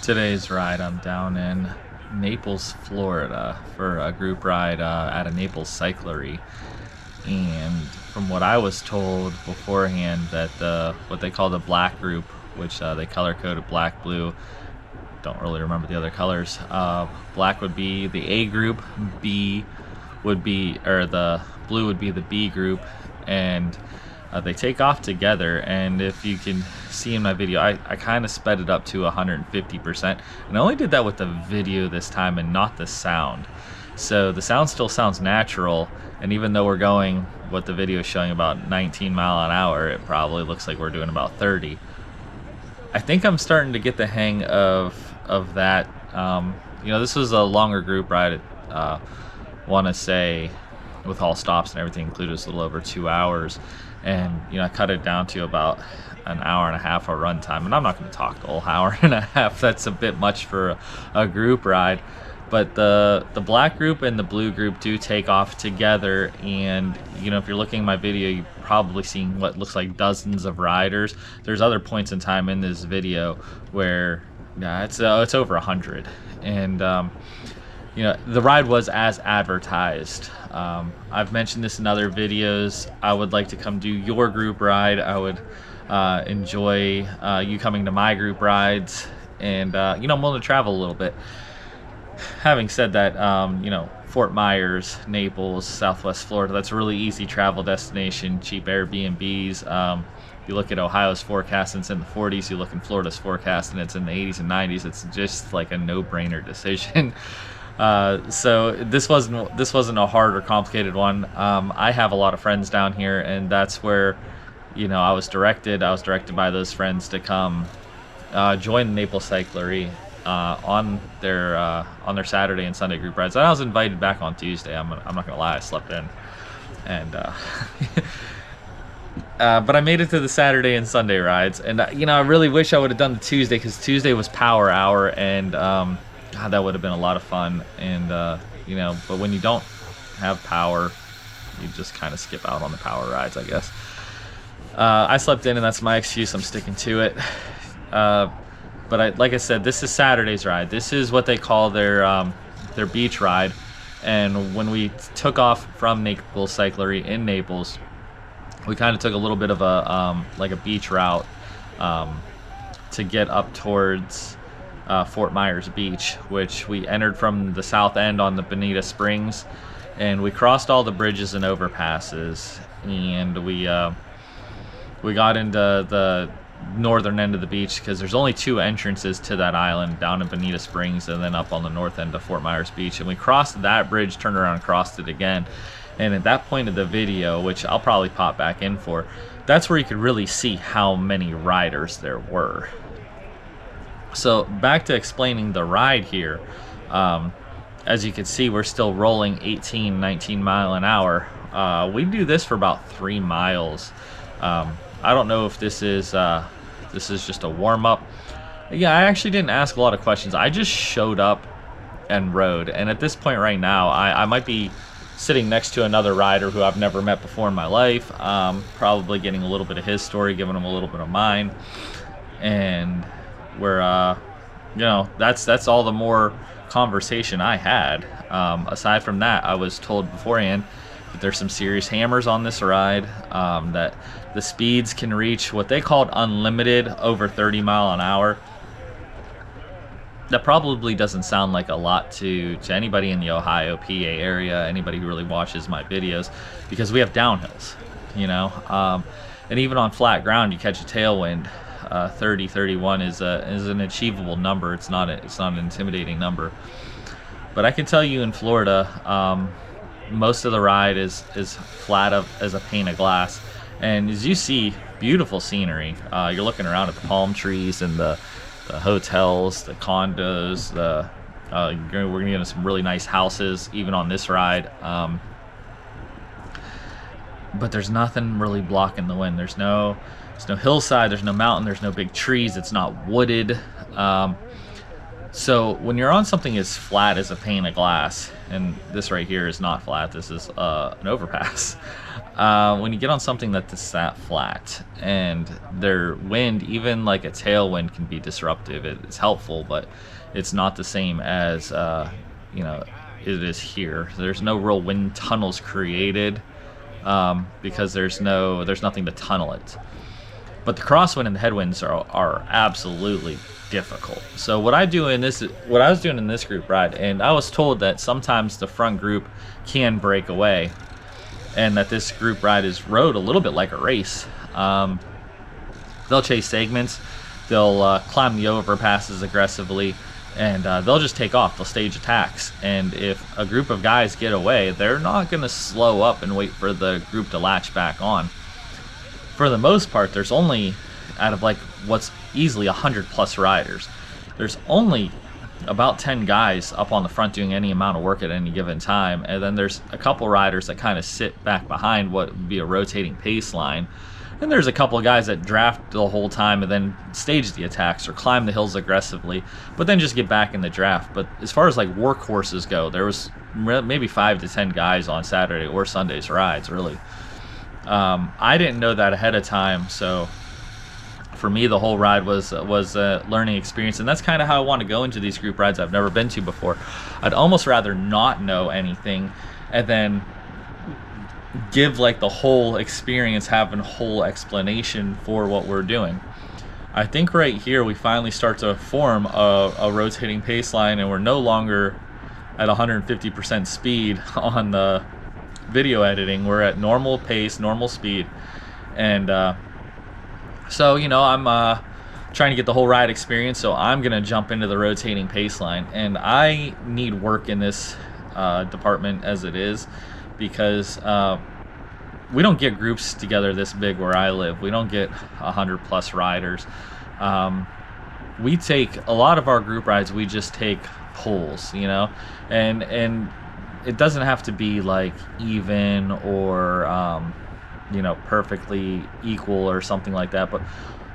Today's ride, I'm down in Naples, Florida for a group ride at a Naples Cyclery. And from what I was told beforehand, that what they call the black group, which they color coded black, blue, don't really remember the other colors. Black would be the A group, B would be, or the blue would be the B group, and they take off together. And if you can see in my video, I kind of sped it up to 150%, and I only did that with the video this time and not the sound. So the sound still sounds natural, and even though we're going what the video is showing about 19 mile an hour, it probably looks like we're doing about 30. I think I'm starting to get the hang of that. This was a longer group ride. Want to say, with all stops and everything included, it's a little over 2 hours, and I cut it down to about an hour and a half of run time. And I'm not going to talk the whole hour and a half. That's a bit much for a group ride. But the black group and the blue group do take off together, and if you're looking at my video, you've probably seen what looks like dozens of riders. There's other points in time in this video where it's over 100, and the ride was as advertised. I've mentioned this in other videos. I would like to come do your group ride. I would enjoy you coming to my group rides, and I'm willing to travel a little bit. Having said that, Fort Myers, Naples, Southwest Florida, that's a really easy travel destination, cheap Airbnbs. You look at Ohio's forecast and it's in the 40s, you look in Florida's forecast and it's in the 80s and 90s. It's just like a no-brainer decision. So this wasn't a hard or complicated one. I have a lot of friends down here, and that's where I was directed by those friends to come join the Naples Cyclery on their Saturday and Sunday group rides. And I was invited back on Tuesday. I'm not gonna lie, I slept in, and but I made it to the Saturday and Sunday rides. And I really wish I would have done the Tuesday, because Tuesday was power hour, and God, that would have been a lot of fun. And but when you don't have power, you just kind of skip out on the power rides, I guess. I slept in, and that's my excuse. I'm sticking to it. But like I said, this is Saturday's ride. This is what they call their beach ride. And when we took off from Naples Cyclery in Naples, we kind of took a little bit of a beach route to get up towards Fort Myers Beach, which we entered from the south end on the Bonita Springs, and we crossed all the bridges and overpasses, and we got into the northern end of the beach, because there's only two entrances to that island, down in Bonita Springs and then up on the north end of Fort Myers Beach. And we crossed that bridge, turned around, crossed it again, and at that point of the video, which I'll probably pop back in for, that's where you could really see how many riders there were. So back to explaining the ride here. As you can see, we're still rolling 18, 19 mile an hour. We do this for about 3 miles. I don't know if this is just a warm-up. Yeah, I actually didn't ask a lot of questions. I just showed up and rode. And at this point right now, I might be sitting next to another rider who I've never met before in my life. Probably getting a little bit of his story, giving him a little bit of mine. And we're, that's all the more conversation I had. Aside from that, I was told beforehand that there's some serious hammers on this ride, that the speeds can reach what they called unlimited, over 30 mile an hour. That probably doesn't sound like a lot to anybody in the Ohio, PA area, anybody who really watches my videos, because we have downhills, and even on flat ground you catch a tailwind. 30, 31 is an achievable number. It's not an intimidating number. But I can tell you, in Florida, most of the ride is flat as a pane of glass, and as you see, beautiful scenery. You're looking around at the palm trees and the hotels, the condos. We're gonna get into some really nice houses even on this ride. But there's nothing really blocking the wind. There's no hillside, there's no mountain, there's no big trees, it's not wooded. So when you're on something as flat as a pane of glass, and this right here is not flat, this is an overpass, when you get on something that's that flat and their wind, even like a tailwind, can be disruptive. It's helpful, but it's not the same as you know, it is here. There's no real wind tunnels created because there's nothing to tunnel it. But the crosswind and the headwinds are absolutely difficult. So what I was doing in this group ride, and I was told that sometimes the front group can break away, and that this group ride is rode a little bit like a race. They'll chase segments, they'll climb the overpasses aggressively, and they'll just take off. They'll stage attacks, and if a group of guys get away, they're not going to slow up and wait for the group to latch back on. For the most part, there's only, out of like what's easily 100+ riders, there's only about 10 guys up on the front doing any amount of work at any given time, and then there's a couple riders that kind of sit back behind what would be a rotating pace line, and there's a couple of guys that draft the whole time and then stage the attacks or climb the hills aggressively, but then just get back in the draft. But as far as like workhorses go, there was maybe 5 to 10 guys on Saturday or Sunday's rides, really. I didn't know that ahead of time, so for me the whole ride was a learning experience, and that's kind of how I want to go into these group rides I've never been to before. I'd almost rather not know anything and then give like the whole experience, having a whole explanation for what we're doing. I think right here we finally start to form a rotating pace line, and we're no longer at 150% speed on the video editing. We're at normal pace, normal speed, and so you know, I'm trying to get the whole ride experience, so I'm gonna jump into the rotating pace line, and I need work in this department as it is, because we don't get groups together this big where I live. We don't get 100+ riders. We take a lot of our group rides, we just take pulls, you know, and it doesn't have to be like even or you know, perfectly equal or something like that, but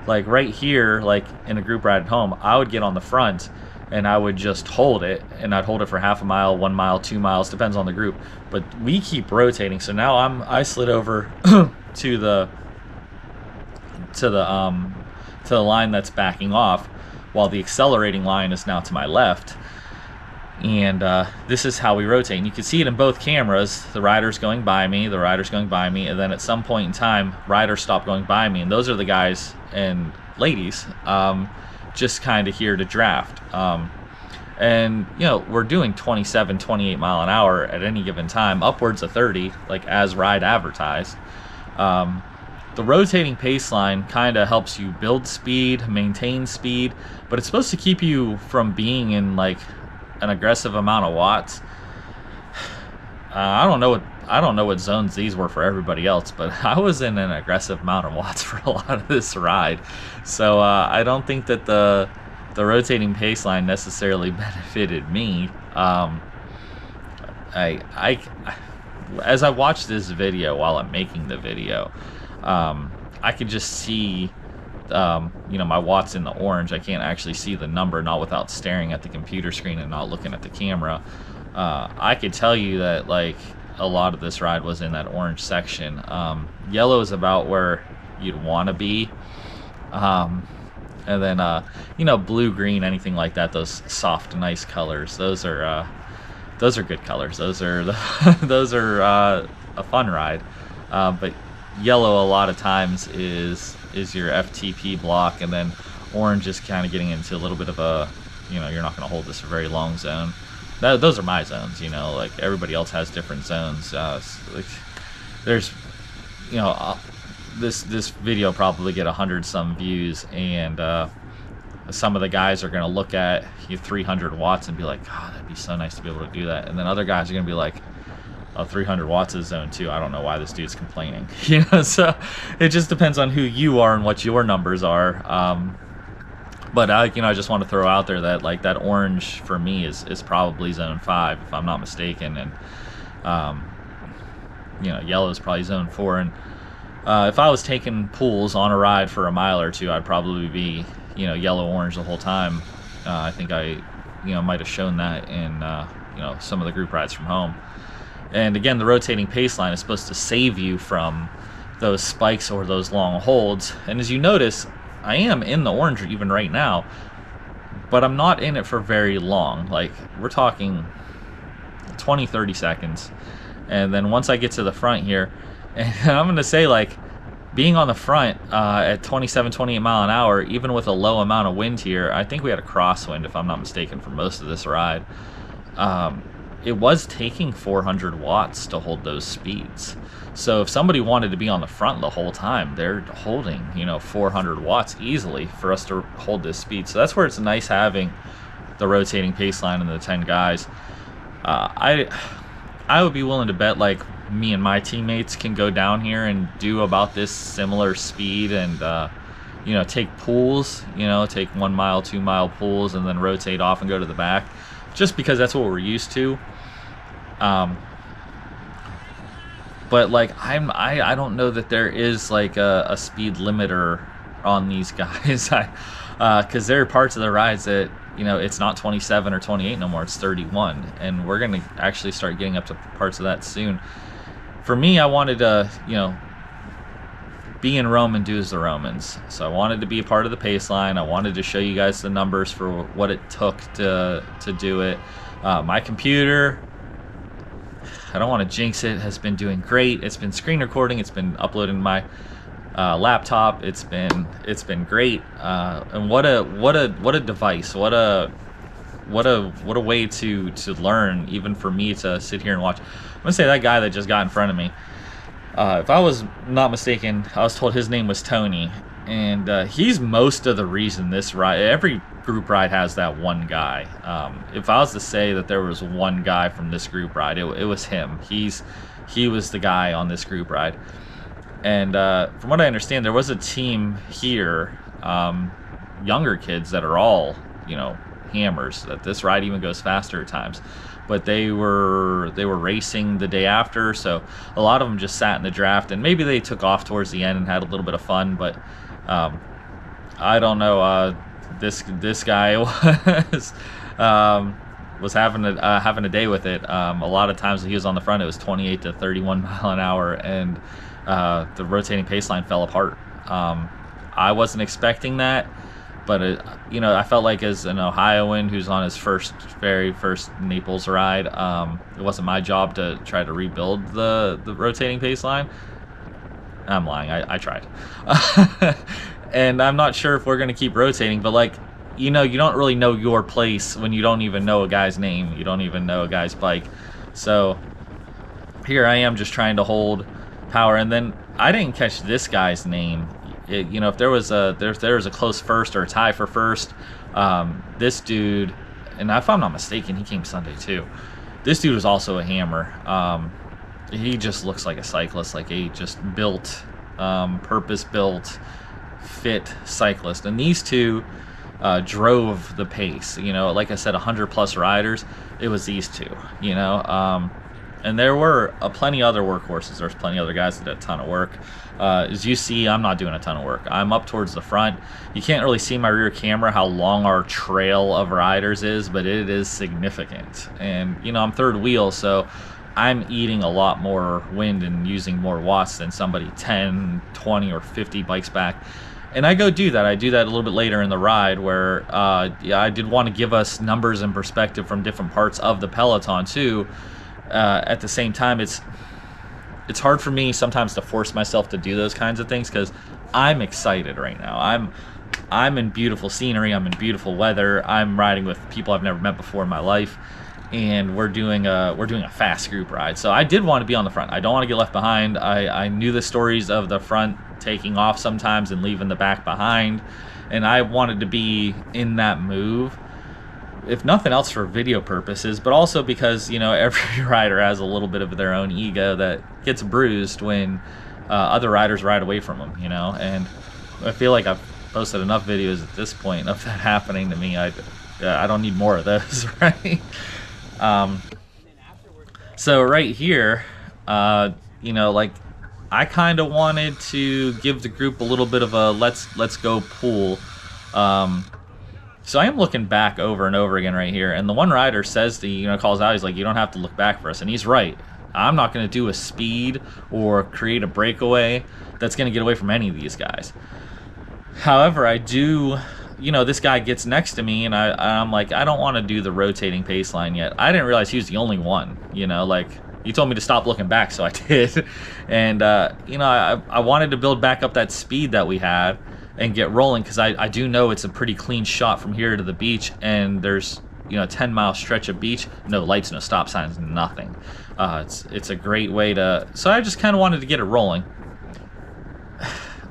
like right here, like in a group ride at home, I would get on the front and I would just hold it, and I'd hold it for half a mile, 1 mile, 2 miles, depends on the group. But we keep rotating, so now I slid over to the line that's backing off, while the accelerating line is now to my left. And this is how we rotate, and you can see it in both cameras. The rider's going by me, the rider's going by me, and then at some point in time, riders stop going by me, and those are the guys and ladies just kind of here to draft. And you know, we're doing 27, 28 mile an hour at any given time, upwards of 30, like as ride advertised. The rotating pace line kind of helps you build speed, maintain speed, but it's supposed to keep you from being in like an aggressive amount of watts. I don't know what zones these were for everybody else, but I was in an aggressive amount of watts for a lot of this ride. So I don't think that the rotating pace line necessarily benefited me. As I watched this video while I'm making the video, I could just see you know, my watts in the orange. I can't actually see the number, not without staring at the computer screen and not looking at the camera. I could tell you that like a lot of this ride was in that orange section. Yellow is about where you'd want to be, and then you know, blue, green, anything like that, those soft, nice colors, those are good colors. Those are a fun ride. But yellow a lot of times is your FTP block, and then orange is kind of getting into a little bit of a, you know, you're not going to hold this a very long zone. Those are my zones, you know, like everybody else has different zones. Like there's, you know, this video probably get 100 some views, and some of the guys are going to look at 300 watts and be like, God, that'd be so nice to be able to do that. And then other guys are going to be like, oh, 300 watts is zone 2. I don't know why this dude's complaining. You know, so it just depends on who you are and what your numbers are. But you know, I just want to throw out there that like that orange for me is probably zone 5 if I'm not mistaken, and you know, yellow is probably zone 4. And if I was taking pools on a ride for a mile or two, I'd probably be, you know, yellow orange the whole time. I think I, you know, might have shown that in you know, some of the group rides from home. And again, the rotating pace line is supposed to save you from those spikes or those long holds. And as you notice, I am in the orange even right now, but I'm not in it for very long. Like, we're talking 20-30 seconds. And then once I get to the front here, and I'm going to say, like, being on the front at 27, 28 mile an hour, even with a low amount of wind here, I think we had a crosswind, if I'm not mistaken, for most of this ride. It was taking 400 watts to hold those speeds. So if somebody wanted to be on the front the whole time, they're holding, 400 watts easily for us to hold this speed. So that's where it's nice having the rotating pace line and the 10 guys. I would be willing to bet, like, me and my teammates can go down here and do about this similar speed and, take pools, take 1 mile, 2 mile pools and then rotate off and go to the back, just because that's what we're used to. But like, I don't know that there is like a speed limiter on these guys. Because there are parts of the rides that, it's not 27 or 28 no more, it's 31, and we're gonna actually start getting up to parts of that soon. For me, I wanted to, be in Rome and do as the Romans. So I wanted to be a part of the pace line. I wanted to show you guys the numbers for what it took to do it. My computer, I don't want to jinx it, has been doing great. It's been screen recording. It's been uploading to my laptop. It's been great. And what a device. What a way to learn, even for me to sit here and watch. I'm gonna say that guy that just got in front of me, if I was not mistaken, I was told his name was Tony, and he's most of the reason this ride, every group ride has that one guy. If I was to say that there was one guy from this group ride, it was him. He was the guy on this group ride. And from what I understand, there was a team here, younger kids that are all, hammers, that this ride even goes faster at times. But they were racing the day after, so a lot of them just sat in the draft, and maybe they took off towards the end and had a little bit of fun. But I don't know. This guy was having a day with it. A lot of times he was on the front, it was 28 to 31 mile an hour, and the rotating pace line fell apart. I wasn't expecting that. But, I felt like as an Ohioan who's on his very first Naples ride, it wasn't my job to try to rebuild the rotating pace line. I'm lying. I tried. And I'm not sure if we're going to keep rotating, but, like, you don't really know your place when you don't even know a guy's name. You don't even know a guy's bike. So here I am just trying to hold power. And then I didn't catch this guy's name. If there was a close first or a tie for first, this dude, and if I'm not mistaken, he came Sunday too. This dude was also a hammer. He just looks like a cyclist, like a just built, purpose-built, fit cyclist. And these two drove the pace. Like I said, 100+ riders. It was these two. And there were plenty other workhorses. There's plenty other guys that did a ton of work. As you see, I'm not doing a ton of work. I'm up towards the front. You can't really see my rear camera how long our trail of riders is, but it is significant. And, I'm third wheel, so I'm eating a lot more wind and using more watts than somebody 10, 20, or 50 bikes back. And I go do that. I do that a little bit later in the ride where I did want to give us numbers and perspective from different parts of the peloton, too. At the same time, it's hard for me sometimes to force myself to do those kinds of things because I'm excited right now. I'm in beautiful scenery. I'm in beautiful weather. I'm riding with people I've never met before in my life, and we're doing a fast group ride. So I did want to be on the front. I don't want to get left behind. I knew the stories of the front taking off sometimes and leaving the back behind, and I wanted to be in that move. If nothing else for video purposes, but also because, every rider has a little bit of their own ego that gets bruised when other riders ride away from them, and I feel like I've posted enough videos at this point of that happening to me. I don't need more of those, right? So right here, like, I kind of wanted to give the group a little bit of a let's go pull. So I am looking back over and over again right here, and the one rider says calls out, he's like, you don't have to look back for us, and he's right. I'm not going to do a speed or create a breakaway that's going to get away from any of these guys. However, I do, you know, this guy gets next to me, and I'm like, I don't want to do the rotating pace line yet. I didn't realize he was the only one, you know, like, he told me to stop looking back, so I did. And, you know, I wanted to build back up that speed that we had and get rolling, because I do know it's a pretty clean shot from here to the beach, and there's, you know, a 10-mile stretch of beach, no lights, no stop signs, nothing. It's a great way to, so I just kind of wanted to get it rolling.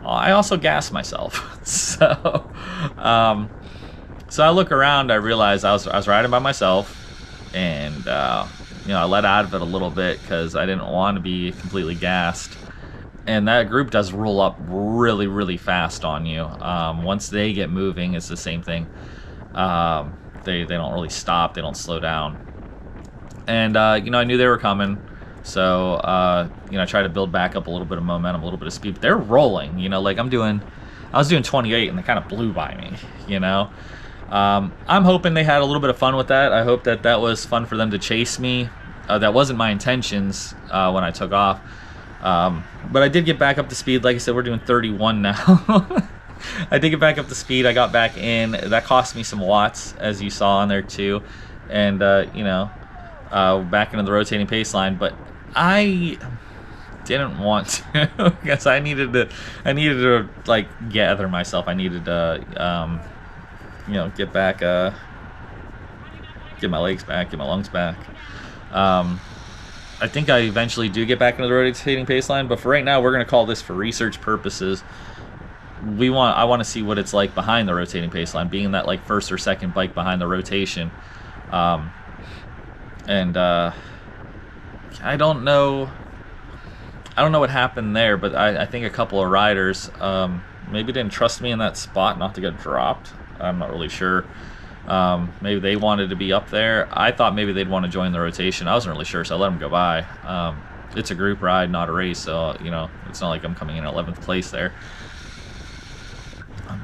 I also gassed myself. So so I look around, I realize I was riding by myself, and you know, I let out of it a little bit because I didn't want to be completely gassed. And that group does roll up really, really fast on you. Once they get moving, it's the same thing. They don't really stop, they don't slow down. And you know, I knew they were coming, so you know, I tried to build back up a little bit of momentum, a little bit of speed. But they're rolling, you know, like I was doing 28, and they kind of blew by me, you know. I'm hoping they had a little bit of fun with that. I hope that that was fun for them to chase me. That wasn't my intentions when I took off. But I did get back up to speed. Like I said, we're doing 31 now. I did get back up to speed. I got back in. That cost me some watts, as you saw on there too. And you know, back into the rotating pace line. But I didn't want to, because I needed to like gather myself. I needed to you know, get back, get my legs back, get my lungs back. I think I eventually do get back into the rotating pace line, but for right now, we're going to call this for research purposes. I want to see what it's like behind the rotating pace line, being that like first or second bike behind the rotation. And I don't know what happened there, but I think a couple of riders maybe didn't trust me in that spot not to get dropped. I'm not really sure. Maybe they wanted to be up there. I thought maybe they'd want to join the rotation. I wasn't really sure, so I let them go by. It's a group ride, not a race, so you know, it's not like I'm coming in 11th place there.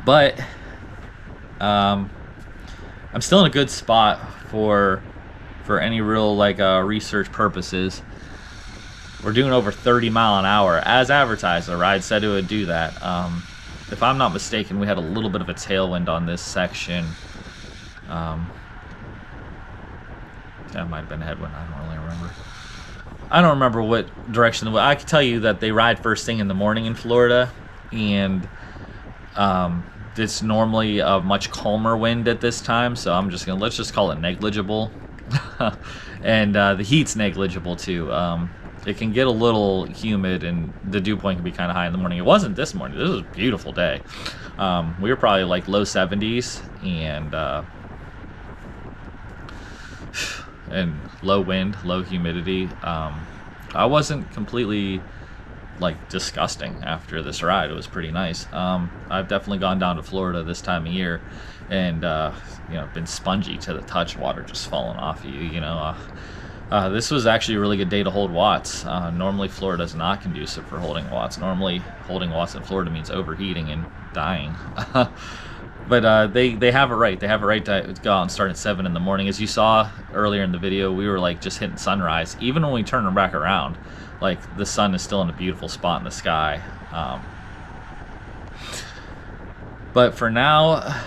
But I'm still in a good spot for any real like research purposes. We're doing over 30 mile an hour as advertised. The ride said it would do that. If I'm not mistaken, we had a little bit of a tailwind on this section. That might have been a headwind. I don't really remember. I don't remember what direction. I can tell you that they ride first thing in the morning in Florida, and it's normally a much calmer wind at this time. So I'm just gonna, let's just call it negligible. And the heat's negligible too. It can get a little humid, and the dew point can be kind of high in the morning. It wasn't this morning. This was a beautiful day. We were probably like low 70s and low wind, low humidity. I wasn't completely like disgusting after this ride. It was pretty nice. I've definitely gone down to Florida this time of year, and you know, been spongy to the touch, water just falling off you. You know, this was actually a really good day to hold watts. Normally Florida is not conducive for holding watts. Normally holding watts in Florida means overheating and dying. But they have it right. They have it right to go out and start at 7 in the morning. As you saw earlier in the video, we were like just hitting sunrise. Even when we turn back around, like the sun is still in a beautiful spot in the sky. But for now,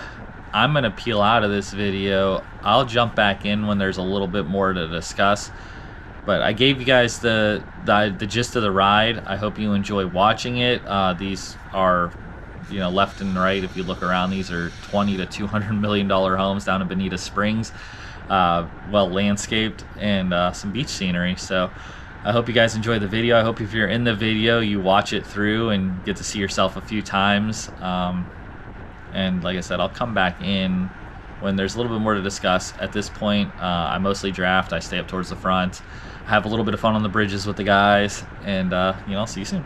I'm gonna peel out of this video. I'll jump back in when there's a little bit more to discuss. But I gave you guys the gist of the ride. I hope you enjoy watching it. These are, you know, left and right. If you look around, these are $20 to $200 million homes down in Bonita Springs, well landscaped, and some beach scenery. So I hope you guys enjoy the video. I hope if you're in the video, you watch it through and get to see yourself a few times. And like I said, I'll come back in when there's a little bit more to discuss. At this point, I mostly draft. I stay up towards the front. I have a little bit of fun on the bridges with the guys, and you know, I'll see you soon.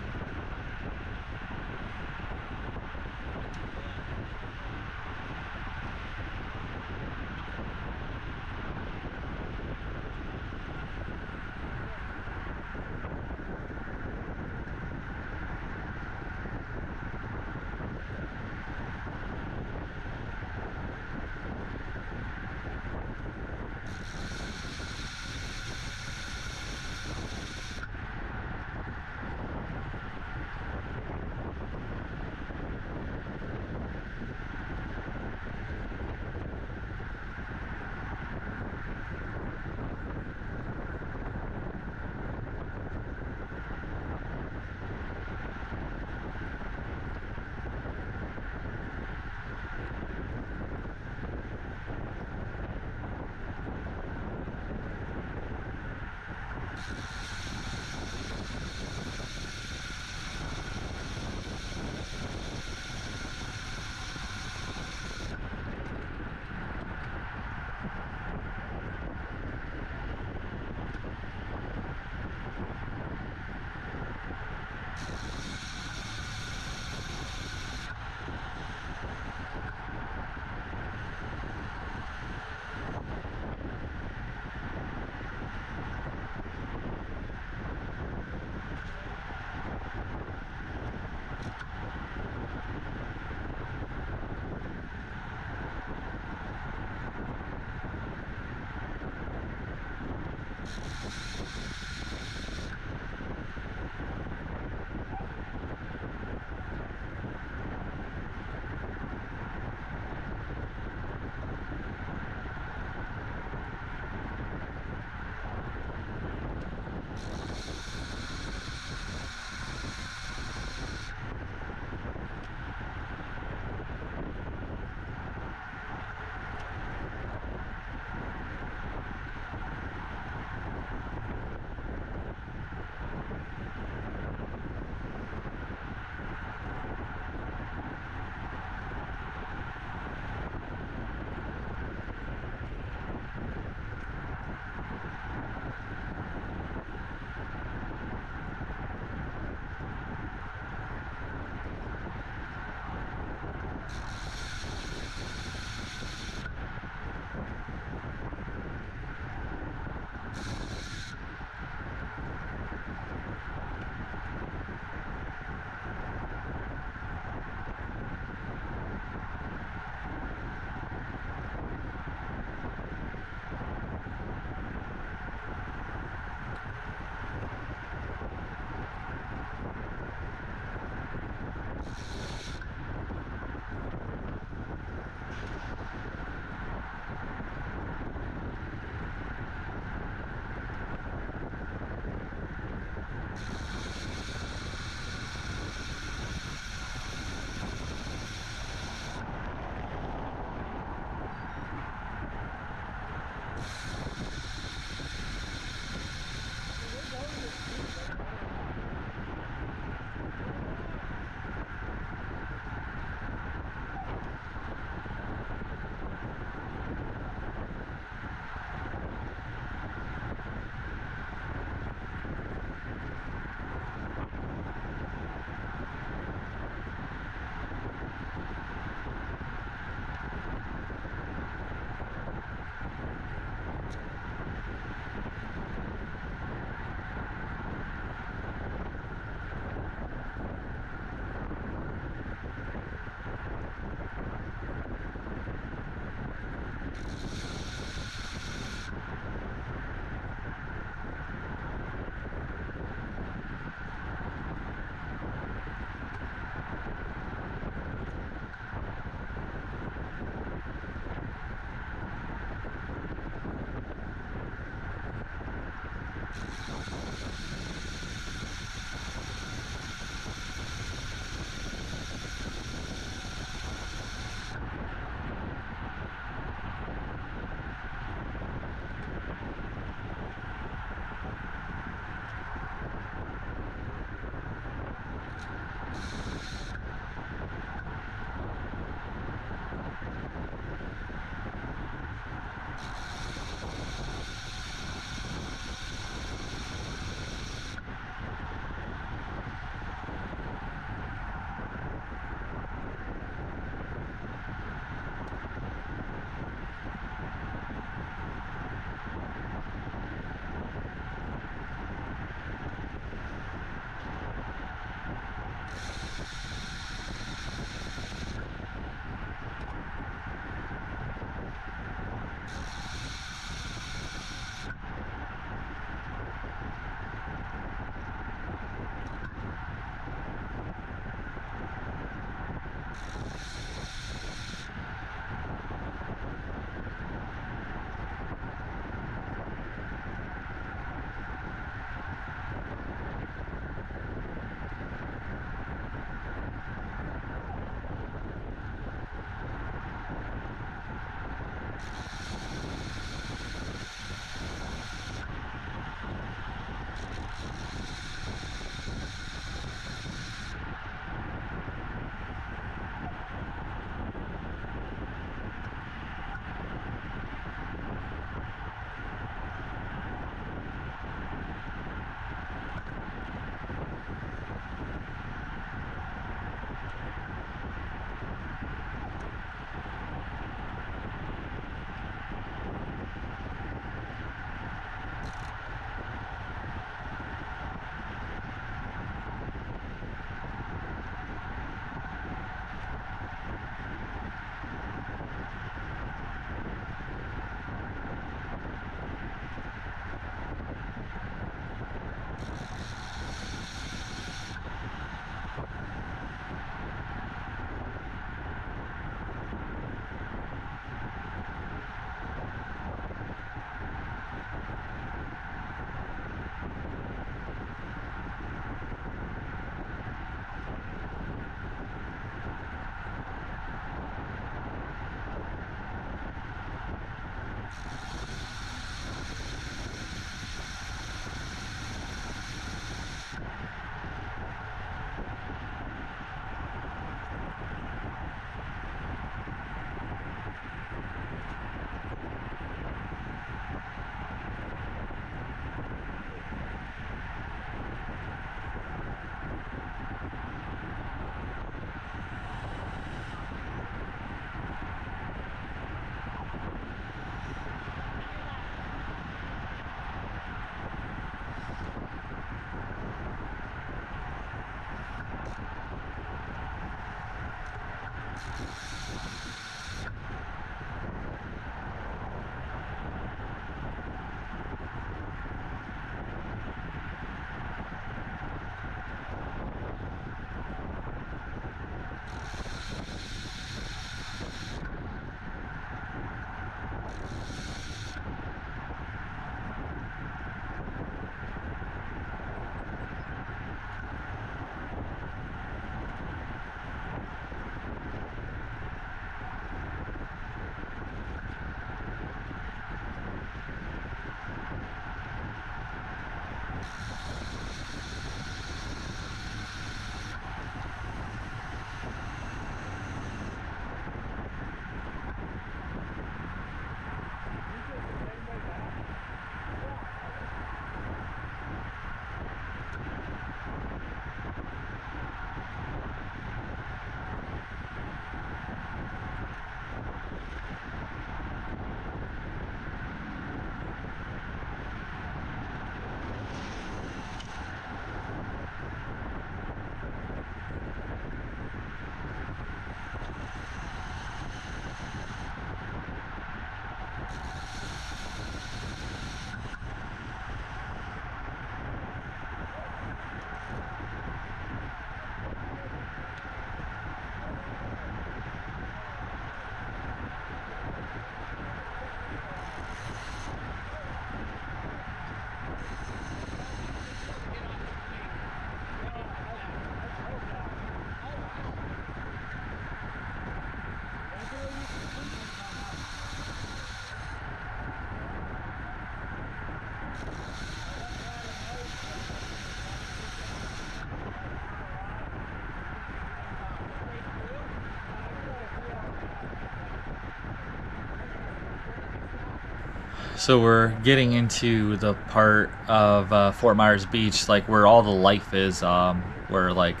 So we're getting into the part of Fort Myers Beach, like where all the life is, where like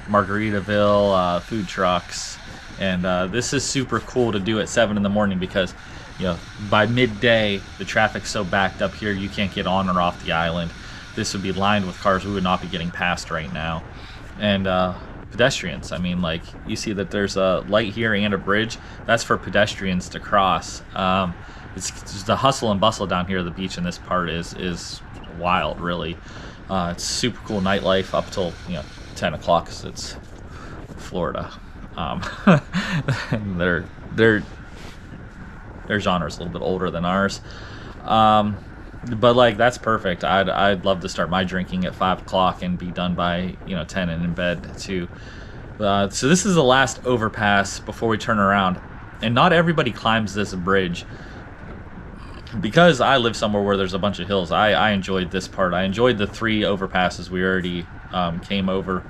Margaritaville, food trucks, and this is super cool to do at 7 in the morning because, by midday the traffic's so backed up here you can't get on or off the island. This would be lined with cars we would not be getting past right now, and pedestrians. I mean, like you see that there's a light here and a bridge. That's for pedestrians to cross. It's just the hustle and bustle down here at the beach in this part is wild, really. It's super cool nightlife up till 10 o'clock because it's Florida. Their genre is a little bit older than ours, but like that's perfect. I'd love to start my drinking at 5 o'clock and be done by 10 and in bed too. So this is the last overpass before we turn around, and not everybody climbs this bridge. Because I live somewhere where there's a bunch of hills, I enjoyed this part. I enjoyed the 3 overpasses we already came over.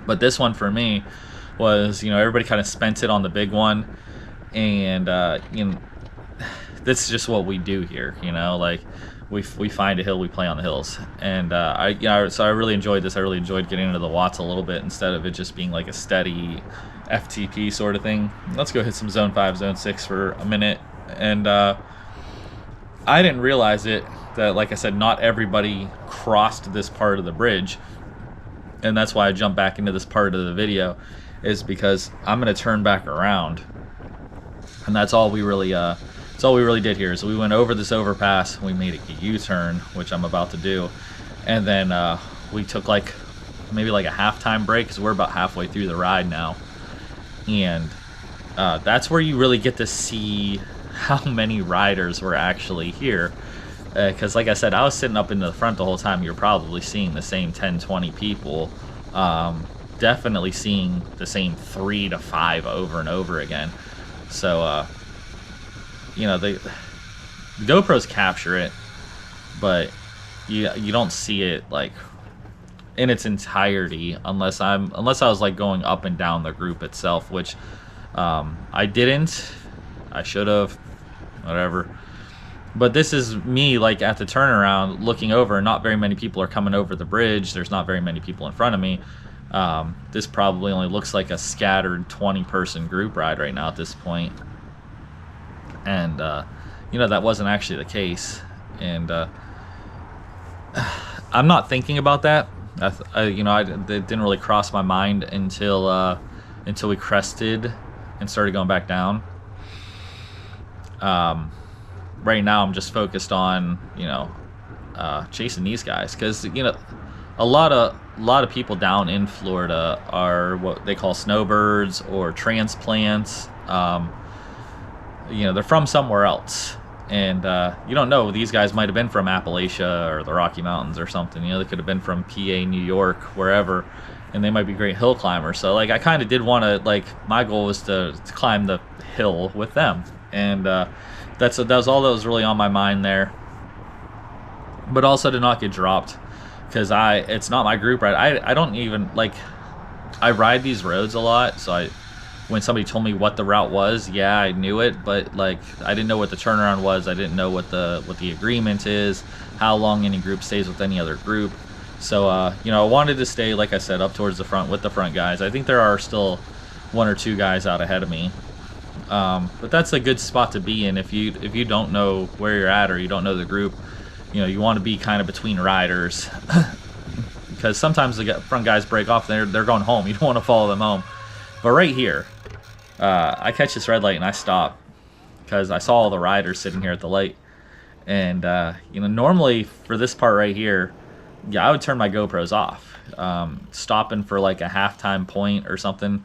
But this one for me was, everybody kind of spent it on the big one. And, this is just what we do here, like we find a hill, we play on the hills. And so I really enjoyed this. I really enjoyed getting into the Watts a little bit instead of it just being like a steady FTP sort of thing. Let's go hit some Zone 5, Zone 6 for a minute. And, I didn't realize it that, like I said, not everybody crossed this part of the bridge, and that's why I jumped back into this part of the video, is because I'm gonna turn back around, and that's all we really did here. So we went over this overpass, we made a U-turn, which I'm about to do, and then we took maybe a halftime break because we're about halfway through the ride now, and that's where you really get to see how many riders were actually here, because like I said, I was sitting up in the front the whole time. You're probably seeing the same 10-20 people, definitely seeing the same 3 to 5 over and over again. So the GoPros capture it, but you don't see it like in its entirety unless I was like going up and down the group itself, which I didn't. I should have, whatever. But this is me like at the turnaround looking over, and not very many people are coming over the bridge. There's not very many people in front of me. This probably only looks like a scattered 20-person group ride right now at this point. And, that wasn't actually the case. And I'm not thinking about that. It didn't really cross my mind until we crested and started going back down. Right now I'm just focused on chasing these guys, because a lot of people down in Florida are what they call snowbirds or transplants. They're from somewhere else, and you don't know, these guys might have been from Appalachia or the Rocky Mountains or something. They could have been from PA, New York, wherever, and they might be great hill climbers. So I kind of did want to, my goal was to climb the hill with them. And that was all that was really on my mind there. But also to not get dropped, because it's not my group ride. I don't even I ride these roads a lot, so when somebody told me what the route was, yeah, I knew it, but I didn't know what the turnaround was. I didn't know what the agreement is, how long any group stays with any other group. So I wanted to stay, like I said, up towards the front with the front guys. I think there are still 1 or 2 guys out ahead of me. But that's a good spot to be in if you don't know where you're at, or you don't know the group. You want to be kind of between riders, because sometimes the front guys break off. They're going home. You don't want to follow them home. But right here, I catch this red light and I stop because I saw all the riders sitting here at the light. And normally for this part right here, I would turn my GoPros off, stopping for a halftime point or something.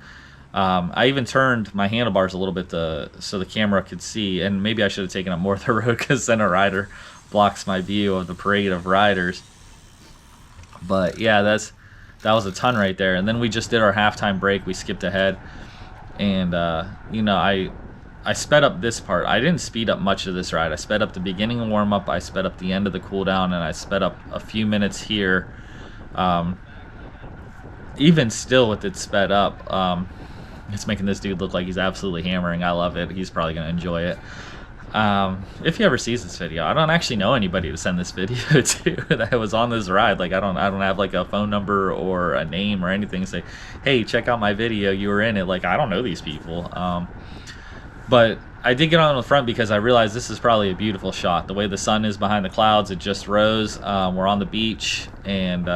I even turned my handlebars a little bit so the camera could see, and maybe I should have taken up more of the road, because then a rider blocks my view of the parade of riders. But yeah, that was a ton right there. And then we just did our halftime break. We skipped ahead, and I sped up this part. I didn't speed up much of this ride. I sped up the beginning of warm up, I sped up the end of the cool down, and I sped up a few minutes here. Even still with it sped up, it's making this dude look like he's absolutely hammering. I love it. He's probably going to enjoy it. If he ever sees this video, I don't actually know anybody to send this video to that was on this ride. Like I don't have like a phone number or a name or anything. Say, hey, check out my video. You were in it. Like I don't know these people. But I did get on the front because I realized this is probably a beautiful shot. The way the sun is behind the clouds, it just rose. We're on the beach, and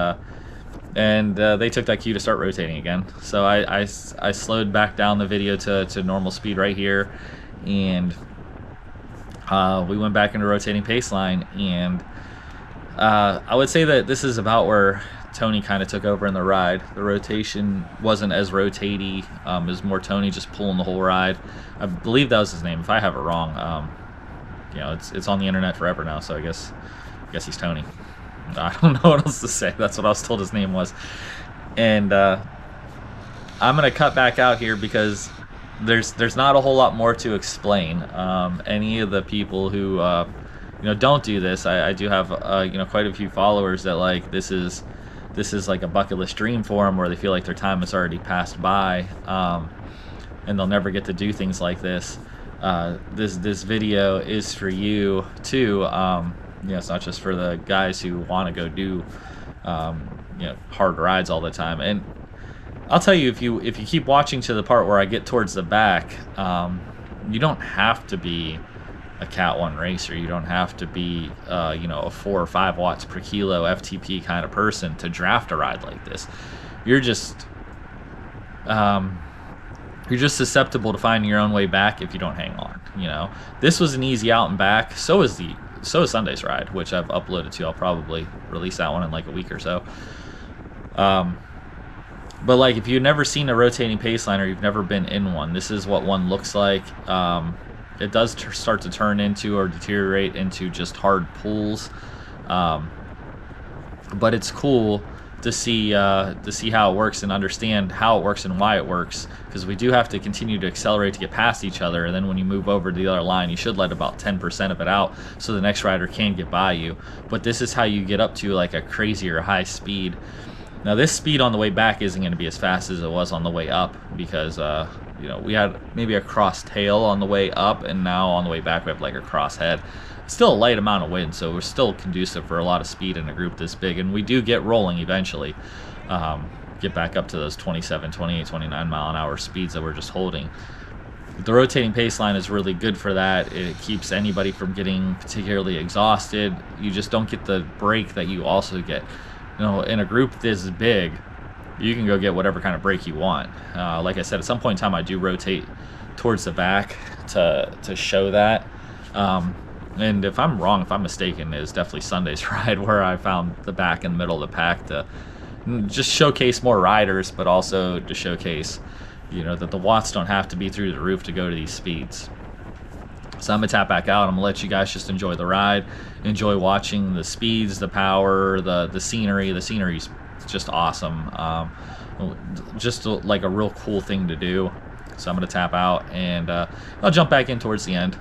they took that cue to start rotating again. So I slowed back down the video to normal speed right here, and we went back into rotating pace line. And I would say that this is about where Tony kind of took over in the ride. The rotation wasn't as rotatey. It was more Tony just pulling the whole ride. I believe that was his name. If I have it wrong, you know, it's on the internet forever now. So I guess he's Tony. I don't know what else to say. That's what I was told his name was. And I'm gonna cut back out here because there's not a whole lot more to explain. Any of the people who you know, don't do this, I do have you know, quite a few followers that like this is like a bucket list dream for them, where they feel like their time has already passed by, and they'll never get to do things like this. This video is for you too. You know, it's not just for the guys who want to go do you know, hard rides all the time. And I'll tell you, if you keep watching to the part where I get towards the back, you don't have to be a Cat 1 racer. You don't have to be you know, a 4 or 5 watts per kilo FTP kind of person to draft a ride like this. You're just susceptible to finding your own way back if you don't hang on. You know, this was an easy out and back. So is Sunday's ride, which I've uploaded to. I'll probably release that one in like a week or so. But like, if you've never seen a rotating pace line or you've never been in one, this is what one looks like. It does start to turn into or deteriorate into just hard pulls, but it's cool to see how it works and understand how it works and why it works, because we do have to continue to accelerate to get past each other, and then when you move over to the other line, you should let about 10% of it out so the next rider can get by you. But this is how you get up to like a crazier high speed. Now this speed on the way back isn't going to be as fast as it was on the way up, because you know, we had maybe a cross tail on the way up, and now on the way back we have like a cross head. Still a light amount of wind, so we're still conducive for a lot of speed in a group this big, and we do get rolling eventually. Get back up to those 27, 28, 29 mile an hour speeds that we're just holding. The rotating pace line is really good for that. It keeps anybody from getting particularly exhausted. You just don't get the break that you also get. You know, in a group this big, you can go get whatever kind of break you want. Like I said, at some point in time, I do rotate towards the back to show that. And if I'm wrong, if I'm mistaken, it's definitely Sunday's ride where I found the back in the middle of the pack to just showcase more riders, but also to showcase, you know, that the watts don't have to be through the roof to go to these speeds. So I'm gonna tap back out. I'm gonna let you guys just enjoy the ride, enjoy watching the speeds, the power, the scenery. The scenery's just awesome. Just like a real cool thing to do. So I'm gonna tap out, and I'll jump back in towards the end.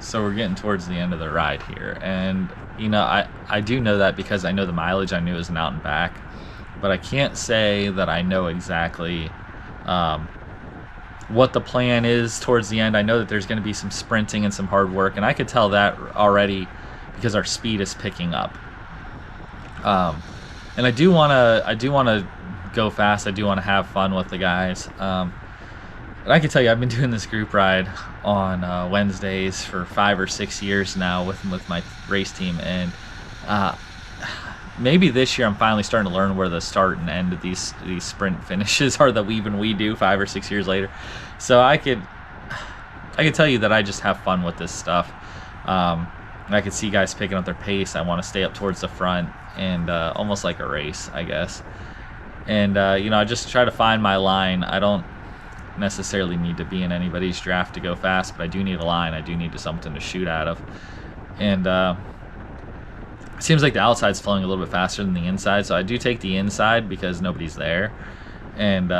So we're getting towards the end of the ride here, and you know, I do know that because I know the mileage I knew is an out and back, but I can't say that I know exactly um, what the plan is towards the end. I know that there's going to be some sprinting and some hard work, and I could tell that already because our speed is picking up. And I do wanna go fast. I do want to have fun with the guys. And I can tell you, I've been doing this group ride on Wednesdays for 5 or 6 years now with my race team, and uh, maybe this year I'm finally starting to learn where the start and end of these sprint finishes are that we do 5 or 6 years later. So I could tell you that I just have fun with this stuff. And I could see guys picking up their pace. I want to stay up towards the front and almost like a race, I guess. And you know, I just try to find my line. I don't necessarily need to be in anybody's draft to go fast, but I do need a line. I do need something to shoot out of. And it seems like the outside's flowing a little bit faster than the inside, so I do take the inside because nobody's there. And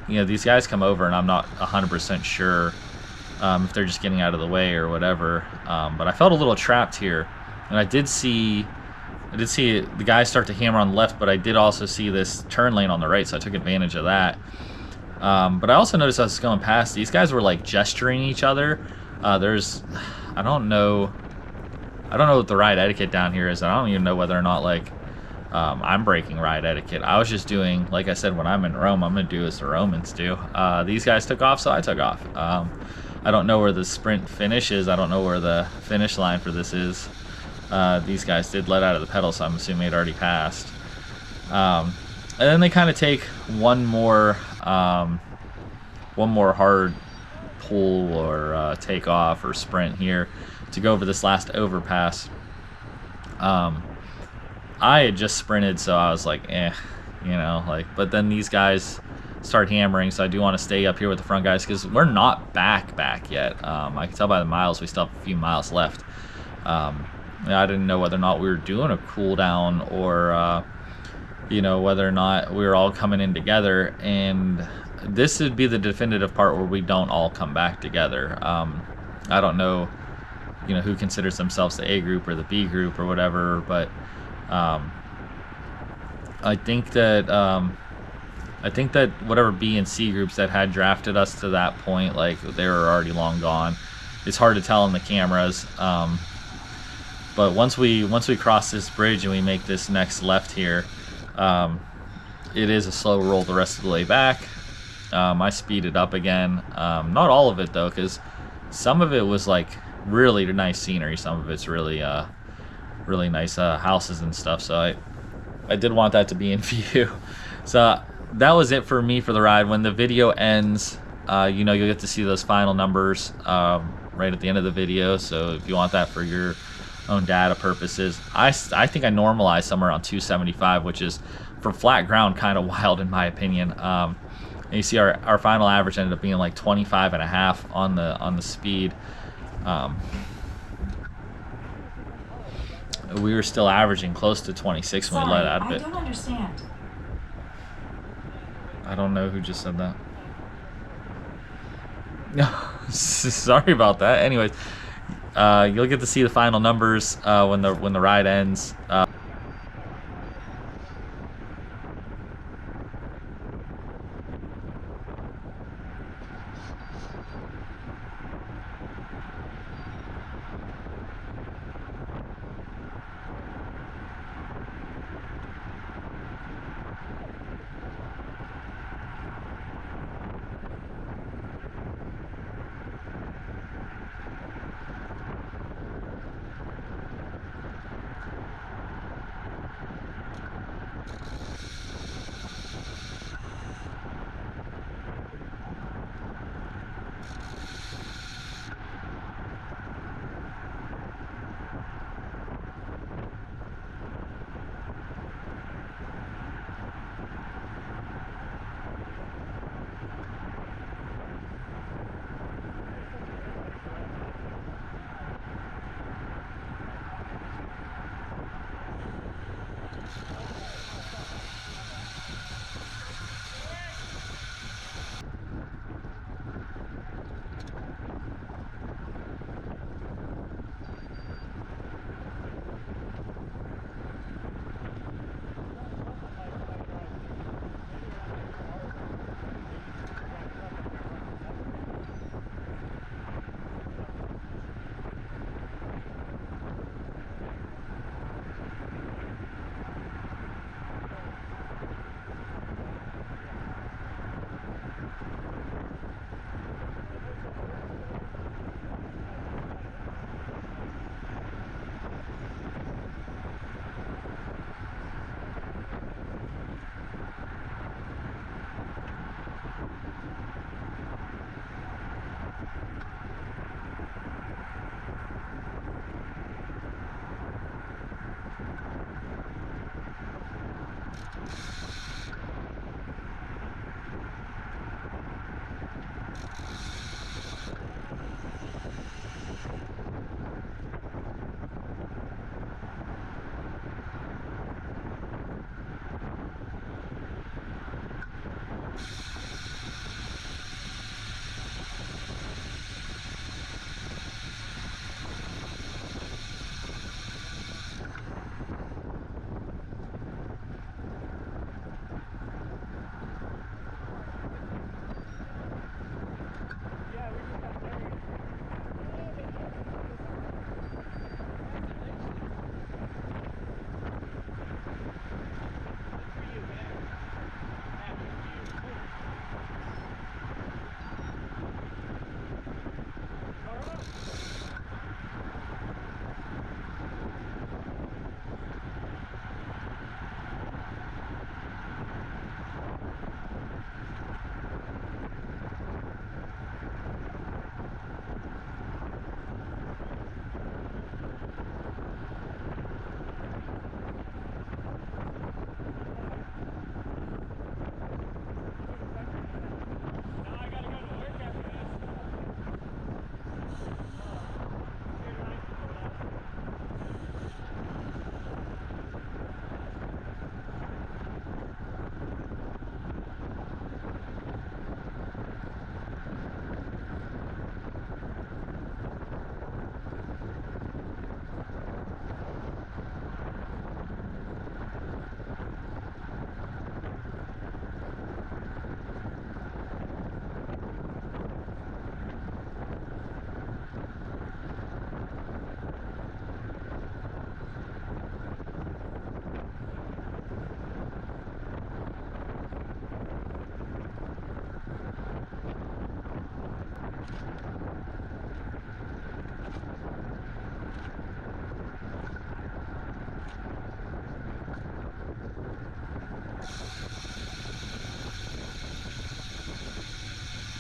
you know, these guys come over and I'm not 100% sure if they're just getting out of the way or whatever. But I felt a little trapped here, and I did see the guys start to hammer on the left, but I did also see this turn lane on the right, so I took advantage of that. But I also noticed as I was going past, these guys were like gesturing each other. I don't know what the ride etiquette down here is. I don't even know whether or not like I'm breaking ride etiquette. I was just doing, like I said, when I'm in Rome, I'm gonna do as the Romans do. These guys took off, so I took off. I don't know where the sprint finish is. I don't know where the finish line for this is. These guys did let out of the pedal, so I'm assuming it already passed. And then they kind of take one more hard pull or take off or sprint here to go over this last overpass. I had just sprinted, so I was like, you know, like, but then these guys start hammering, so I do want to stay up here with the front guys because we're not back yet. I can tell by the miles we still have a few miles left. I didn't know whether or not we were doing a cool down or you know, whether or not we were all coming in together, and this would be the definitive part where we don't all come back together. I don't know, you know, who considers themselves the A group or the B group or whatever, but I think that whatever B and C groups that had drafted us to that point, like, they were already long gone. It's hard to tell in the cameras. But once we cross this bridge and we make this next left here, it is a slow roll the rest of the way back. I speeded up again. Not all of it though, because some of it was like really nice scenery. Some of it's really really nice houses and stuff. So I did want that to be in view. So that was it for me for the ride. When the video ends, you know, you'll get to see those final numbers right at the end of the video. So if you want that for your own data purposes, I think I normalized somewhere around 275, which is for flat ground kind of wild in my opinion. And you see our final average ended up being like 25 and a half on the speed. We were still averaging close to 26 when we let out of it. I don't understand. I don't know who just said that. Sorry about that. Anyways, you'll get to see the final numbers when the ride ends.